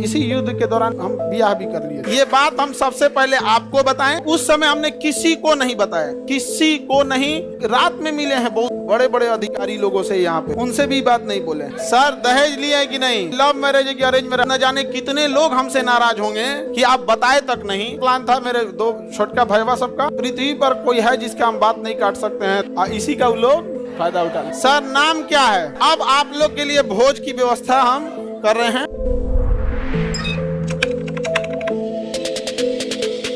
इसी युद्ध के दौरान हम ब्याह भी कर लिए। ये बात हम सबसे पहले आपको बताएं, उस समय हमने किसी को नहीं बताया, किसी को नहीं। रात में मिले हैं बहुत बड़े बड़े अधिकारी लोगों से यहाँ पे, उनसे भी बात नहीं बोले। सर दहेज लिया है कि नहीं, लव मैरिज है कि अरेंज मैरिज, न जाने कितने लोग हमसे नाराज होंगे कि आप बताए तक नहीं। प्लान था मेरे दो छोटका भैया सबका, पृथ्वी पर कोई है जिसका हम बात नहीं काट सकते हैं, इसी का लोग फायदा उठा। सर नाम क्या है? अब आप लोग के लिए भोज की व्यवस्था हम कर रहे हैं।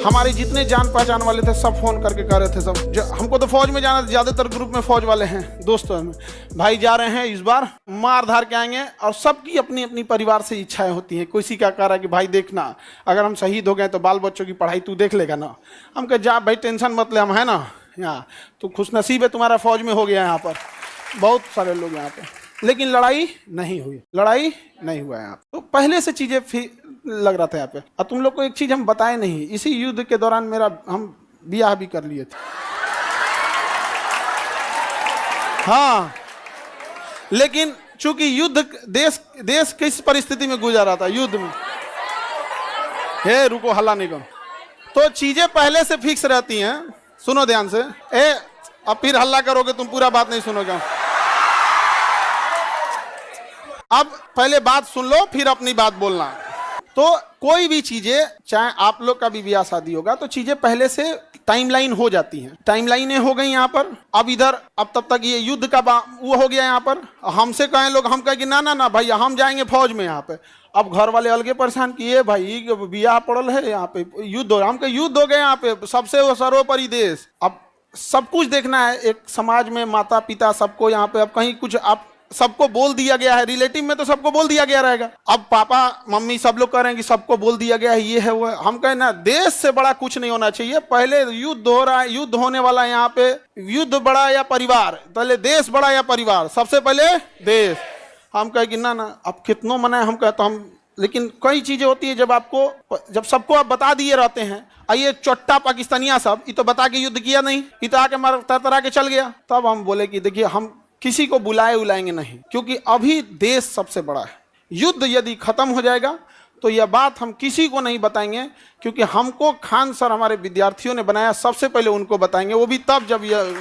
हमारे जितने जान पहचान वाले थे सब फोन करके कह रहे थे सब, हमको तो फौज में जाना, ज्यादातर ग्रुप में फौज वाले हैं दोस्तों में, भाई जा रहे हैं इस बार, मार धार के आएंगे। और सबकी अपनी अपनी परिवार से इच्छाएं होती हैं। किसी का कह रहा है कि भाई देखना अगर हम शहीद हो गए तो बाल बच्चों की पढ़ाई तू देख लेगा ना। हम कहे जा भाई टेंशन मत ले, हम है ना यहाँ, तो खुशनसीब है तुम्हारा फौज में हो गया यहाँ पर, बहुत सारे लोग यहाँ पे। लेकिन लड़ाई नहीं हुई, लड़ाई नहीं हुआ यहाँ। तो पहले से चीजें लग रहा था यहाँ पे। और तुम लोग को एक चीज हम बताए नहीं, इसी युद्ध के दौरान हम ब्याह भी कर लिए थे। हाँ, लेकिन चूंकि युद्ध देश किस परिस्थिति में गुजर रहा था, युद्ध में, हे रुको हल्ला नहीं करो, तो चीजें पहले से फिक्स रहती हैं। सुनो ध्यान से, अब फिर हल्ला करोगे तुम, पूरा बात नहीं सुनोगे। अब पहले बात सुन लो फिर अपनी बात बोलना। तो कोई भी चीजें, चाहे आप लोग का भी ब्याह शादी होगा, तो चीजें पहले से टाइमलाइन हो जाती हैं। टाइमलाइनें हो गई यहाँ पर। अब इधर अब तब तक ये युद्ध का वो हो गया यहाँ पर। हमसे कहें लोग, हम कहें कि ना ना ना भाई हम जाएंगे फौज में यहाँ पे। अब घर वाले अलगे परेशान किए, भाई ब्याह पड़ल है यहाँ पे, युद्ध हो, हम कहे युद्ध हो गए यहाँ पे, सबसे सर्वोपरि देश। अब सब कुछ देखना है एक समाज में, माता पिता सबको यहाँ पे। अब कहीं कुछ आप सबको बोल दिया गया है, रिलेटिव में तो सबको बोल दिया गया रहेगा। अब पापा मम्मी सब लोग कह रहे हैं कि सबको बोल दिया गया है, ये है वो है। हम कहें ना, देश से बड़ा कुछ नहीं होना चाहिए। पहले युद्ध हो रहा है, युद्ध होने वाला है यहाँ पे, युद्ध बड़ा या परिवार, पहले देश बड़ा या परिवार, सबसे पहले देश। हम कहे कि ना ना अब कितनों मनाए, हम कहते हम, लेकिन कई चीजें होती है जब सबको आप बता दिए रहते हैं। आइए चोट्टा पाकिस्तानिया सब, ये तो बता के युद्ध किया नहीं, ये तो आके मार तरतरा के चल गया। तब हम बोले कि देखिए हम किसी को बुलाएंगे नहीं, क्योंकि अभी देश सबसे बड़ा है। युद्ध यदि खत्म हो जाएगा तो यह बात हम किसी को नहीं बताएंगे, क्योंकि हमको खान सर हमारे विद्यार्थियों ने बनाया, सबसे पहले उनको बताएंगे, वो भी तब जब यह,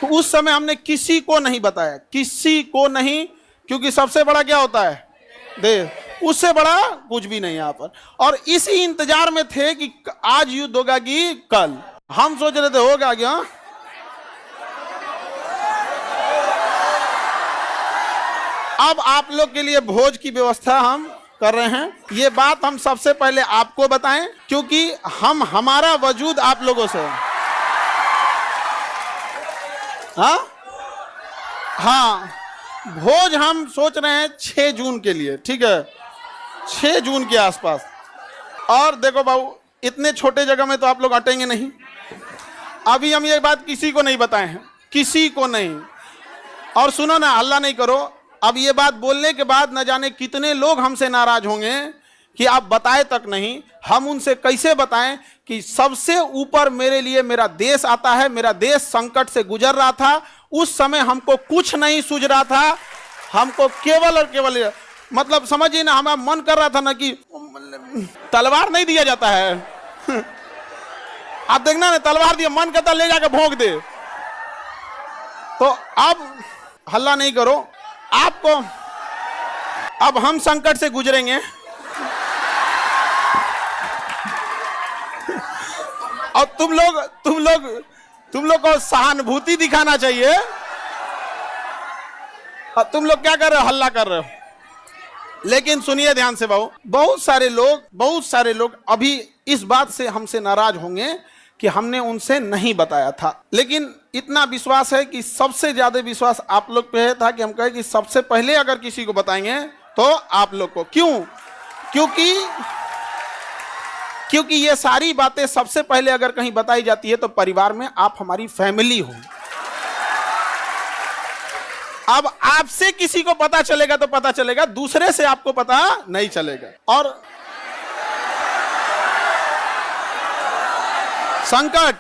तो उस समय हमने किसी को नहीं बताया, किसी को नहीं, क्योंकि सबसे बड़ा क्या होता है देश, उससे बड़ा कुछ भी नहीं यहाँ पर। और इसी इंतजार में थे कि आज युद्ध होगा कि कल। हम सोच रहे थे होगा क्या, अब आप लोग के लिए भोज की व्यवस्था हम कर रहे हैं। ये बात हम सबसे पहले आपको बताएं, क्योंकि हमारा वजूद आप लोगों से। हाँ, भोज हम सोच रहे हैं 6 जून के लिए, ठीक है, 6 जून के आसपास। और देखो बाबू, इतने छोटे जगह में तो आप लोग अटेंगे नहीं। अभी हम ये बात किसी को नहीं बताए हैं, किसी को नहीं। और सुनो ना, हल्ला नहीं करो। अब ये बात बोलने के बाद न जाने कितने लोग हमसे नाराज होंगे कि आप बताए तक नहीं। हम उनसे कैसे बताएं कि सबसे ऊपर मेरे लिए मेरा देश आता है। मेरा देश संकट से गुजर रहा था, उस समय हमको कुछ नहीं सूझ रहा था, हमको केवल और केवल, मतलब समझिए ना, हमारा मन कर रहा था ना कि तलवार नहीं दिया जाता है आप देखना ना, तलवार दिया, मन करता ले जाकर भोंक दे। तो अब हल्ला नहीं करो, आपको अब हम संकट से गुजरेंगे और तुम लोग को सहानुभूति दिखाना चाहिए। और तुम लोग क्या कर रहे हो, हल्ला कर रहे हो। लेकिन सुनिए ध्यान से बाबू, बहुत सारे लोग अभी इस बात से हमसे नाराज होंगे कि हमने उनसे नहीं बताया था। लेकिन इतना विश्वास है कि सबसे ज्यादा विश्वास आप लोग पे था कि हम कहे कि सबसे पहले अगर किसी को बताएंगे तो आप लोग को। क्यों? क्योंकि ये सारी बातें सबसे पहले अगर कहीं बताई जाती है तो परिवार में आप हमारी फैमिली हो। अब आपसे किसी को पता चलेगा तो पता चलेगा, दूसरे से आपको पता नहीं चलेगा। और संकट,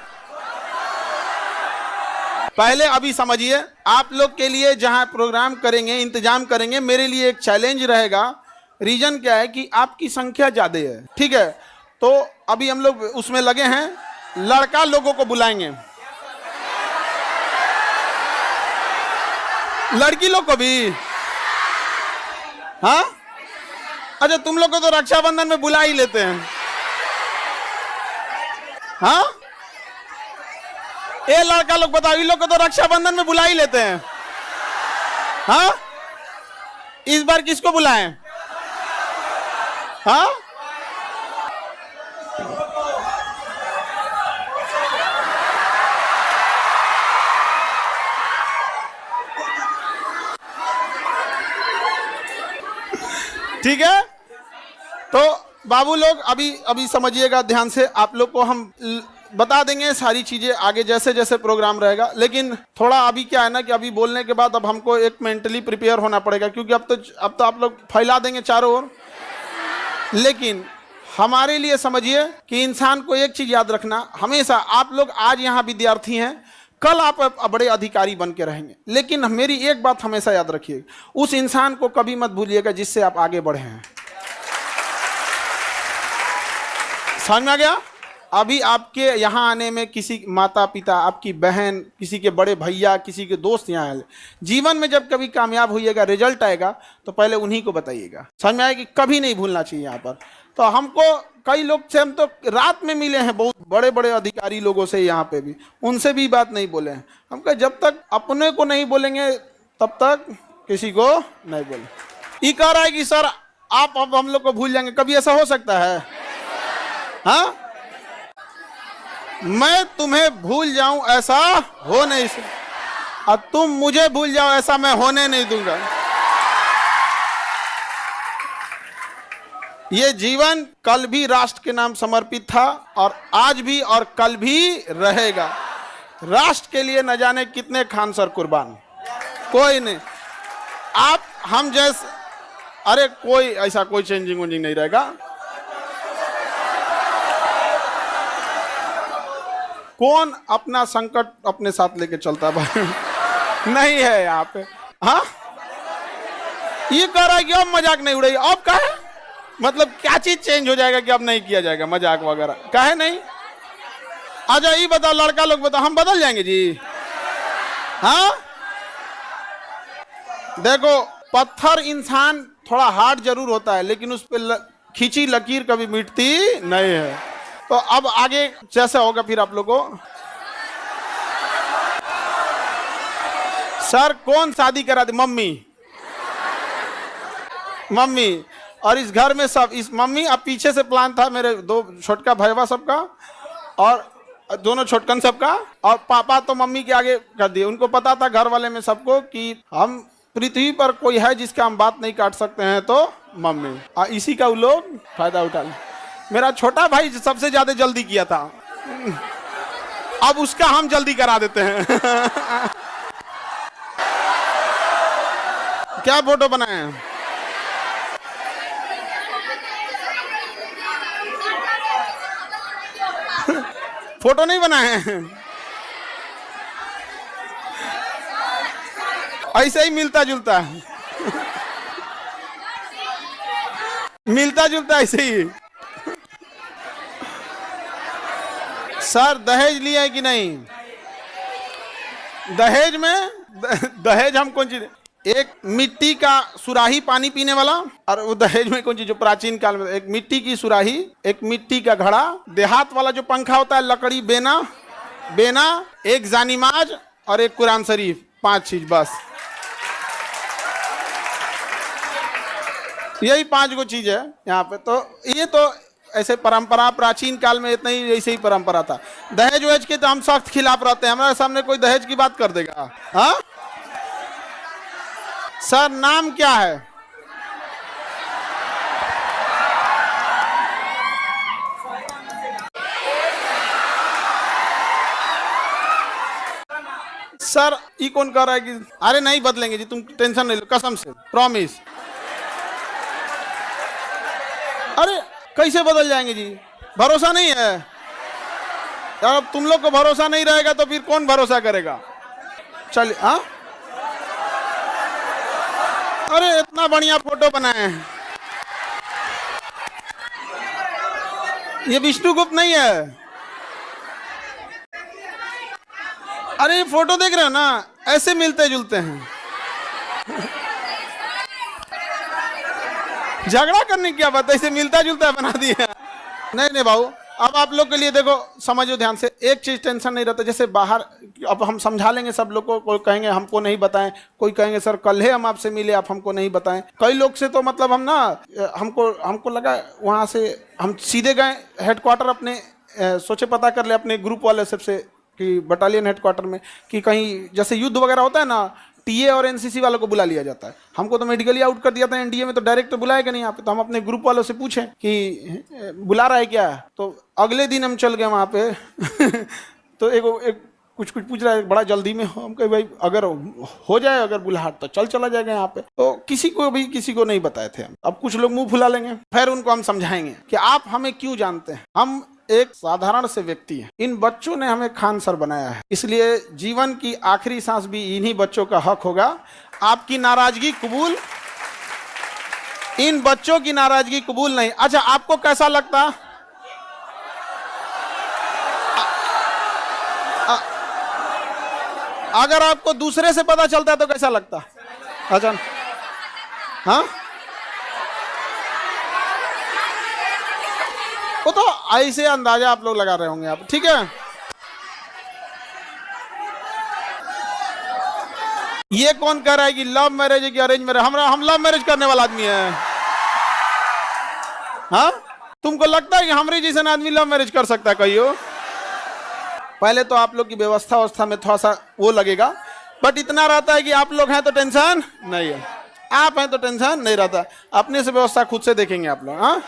पहले अभी समझिए, आप लोग के लिए जहां प्रोग्राम करेंगे, इंतजाम करेंगे, मेरे लिए एक चैलेंज रहेगा। रीजन क्या है कि आपकी संख्या ज्यादा है, ठीक है। तो अभी हम लोग उसमें लगे हैं, लड़का लोगों को बुलाएंगे, लड़की लोग को भी। हाँ, अच्छा, तुम लोग को तो रक्षाबंधन में बुला ही लेते हैं। हाँ, ये लड़का लोग बताओ, इन लोग को तो रक्षाबंधन में बुला ही लेते हैं। हाँ, इस बार किसको बुलाएं? हाँ, ठीक है। तो बाबू लोग अभी समझिएगा ध्यान से, आप लोग को हम बता देंगे सारी चीजें आगे जैसे जैसे प्रोग्राम रहेगा। लेकिन थोड़ा अभी क्या है ना कि अभी बोलने के बाद अब हमको एक मेंटली प्रिपेयर होना पड़ेगा, क्योंकि अब तो आप लोग फैला देंगे चारों ओर। लेकिन हमारे लिए समझिए कि इंसान को एक चीज याद रखना, हमेशा आप लोग आज यहाँ विद्यार्थी हैं, कल आप बड़े अधिकारी बन के रहेंगे। लेकिन मेरी एक बात हमेशा याद रखिए, उस इंसान को कभी मत भूलिएगा जिससे आप आगे बढ़े हैं। समझ में आ गया? अभी आपके यहाँ आने में किसी माता पिता, आपकी बहन, किसी के बड़े भैया, किसी के दोस्त यहाँ आए, जीवन में जब कभी कामयाब होइएगा, रिजल्ट आएगा, तो पहले उन्हीं को बताइएगा। समझ में आया कि कभी नहीं भूलना चाहिए यहाँ पर। तो हमको कई लोग से हम तो रात में मिले हैं, बहुत बड़े बड़े अधिकारी लोगों से यहाँ पे भी, उनसे भी बात नहीं बोले हैं। हम कहे जब तक अपने को नहीं बोलेंगे तब तक किसी को नहीं बोले। ये कह रहा है कि सर आप अब हम लोग को भूल जाएंगे, कभी ऐसा हो सकता है? हाँ, मैं तुम्हें भूल जाऊं ऐसा हो नहीं सकता, और तुम मुझे भूल जाओ ऐसा मैं होने नहीं दूंगा। ये जीवन कल भी राष्ट्र के नाम समर्पित था, और आज भी और कल भी रहेगा। राष्ट्र के लिए न जाने कितने खान सर कुर्बान, कोई नहीं। आप हम जैसे, अरे कोई ऐसा कोई चेंजिंग वेंजिंग नहीं रहेगा। कौन अपना संकट अपने साथ लेके चलता है भाई? नहीं है यहाँ पे। हाँ, ये कह रहा है कि अब मजाक नहीं उड़ेगी। अब कहे मतलब क्या चीज चेंज हो जाएगा कि अब नहीं किया जाएगा मजाक वगैरह? कहे नहीं। अच्छा ये बताओ, लड़का लोग बताओ, हम बदल जाएंगे जी? हाँ, देखो पत्थर इंसान थोड़ा हार्ड जरूर होता है, लेकिन उस पर खींची लकीर कभी मिटती नहीं है। तो अब आगे जैसा होगा फिर आप लोगों को। सर कौन शादी करा दे? मम्मी। मम्मी, और इस घर में सब, इस मम्मी। अब पीछे से प्लान था मेरे दो छोटका भैया सबका, और दोनों छोटकन सबका, और पापा तो मम्मी के आगे कर दिए। उनको पता था घर वाले में सबको कि हम पृथ्वी पर कोई है जिसका हम बात नहीं काट सकते हैं, तो मम्मी। और इसी का वो लोग फायदा उठा लें। मेरा छोटा भाई सबसे ज्यादा जल्दी किया था, अब उसका हम जल्दी करा देते हैं। क्या फोटो बनाए हैं? फोटो नहीं बनाए हैं, ऐसे ही मिलता जुलता है। मिलता जुलता ऐसे ही। सर दहेज लिया है कि नहीं? दहेज में दहेज हम कौन चीज, एक मिट्टी का सुराही पानी पीने वाला, और वो दहेज में कौन चीज जो प्राचीन काल में, एक मिट्टी की सुराही, एक मिट्टी का घड़ा, देहात वाला जो पंखा होता है लकड़ी, बेना, एक जानीमाज और एक कुरान शरीफ, 5 चीज बस। यही 5 गो चीज है यहाँ पे। तो ये तो ऐसे परंपरा प्राचीन काल में इतना ही, ऐसे ही परंपरा था। दहेज वहेज के तो हम सख्त खिलाफ रहते हैं, हमारे सामने कोई दहेज की बात कर देगा? हाँ सर, नाम क्या है? सर ये कौन कह रहा है कि अरे नहीं बदलेंगे जी, तुम टेंशन नहीं लो, कसम से, प्रॉमिस। अरे कैसे बदल जाएंगे जी? भरोसा नहीं है यार। अब तुम लोग को भरोसा नहीं रहेगा तो फिर कौन भरोसा करेगा? चलिए। हाँ, अरे इतना बढ़िया फोटो बनाए हैं। ये विष्णुगुप्त नहीं है। अरे ये फोटो देख रहे हो ना, ऐसे मिलते जुलते हैं। झगड़ा करने की क्या बात है, इसे मिलता जुलता बना दिया। नहीं नहीं बाबू, अब आप लोग के लिए देखो, समझो ध्यान से, एक चीज टेंशन नहीं रहता। जैसे बाहर अब हम समझा लेंगे सब लोग को, कोई कहेंगे हमको नहीं बताएं, कोई कहेंगे सर कल ही हम आपसे मिले, आप हमको नहीं बताएं। कई लोग से तो मतलब हम ना, हमको लगा वहाँ से हम सीधे गए हेडक्वार्टर अपने, सोचे पता कर ले अपने ग्रुप वाले सबसे कि बटालियन हेडक्वार्टर में कि कहीं जैसे युद्ध वगैरह होता है ना, टीए और एनसीसी वालों को बुला लिया जाता है। हमको तो मेडिकली आउट कर दिया था एनडीए में, तो डायरेक्ट तो बुलाएगा नहीं यहाँ पे। तो हम अपने ग्रुप वालों से पूछें कि बुला रहा है क्या, तो अगले दिन हम चल गए वहाँ पे। तो एक कुछ पूछ रहा है, बड़ा जल्दी में हो। हम कहे भाई अगर हो जाए अगर बुलाहट तो चला जाएगा यहाँ पे। तो किसी को नहीं बताए थे हम। अब कुछ लोग मुंह फुला लेंगे, फिर उनको हम समझाएंगे कि आप हमें क्यों जानते हैं, हम एक साधारण से व्यक्ति हैं। इन बच्चों ने हमें खान सर बनाया है, इसलिए जीवन की आखिरी सांस भी इन्हीं बच्चों का हक होगा। आपकी नाराजगी कबूल, इन बच्चों की नाराजगी कबूल नहीं। अच्छा, आपको कैसा लगता, अगर आपको दूसरे से पता चलता तो कैसा लगता? अच्छा, हाँ, वो तो ऐसे अंदाजा आप लोग लगा रहे होंगे आप, ठीक है। ये कौन कह रहा है कि लव मैरिज है कि अरेंज मैरिज? हम लव मैरिज करने वाला आदमी है। हाँ, तुमको लगता है कि हमारे जैसा आदमी लव मैरिज कर सकता है? कहियो, पहले तो आप लोग की व्यवस्था में थोड़ा सा वो लगेगा, बट इतना रहता है कि आप लोग हैं तो टेंशन नहीं है, आप हैं तो टेंशन नहीं रहता। अपने से व्यवस्था खुद से देखेंगे आप लोग। हाँ,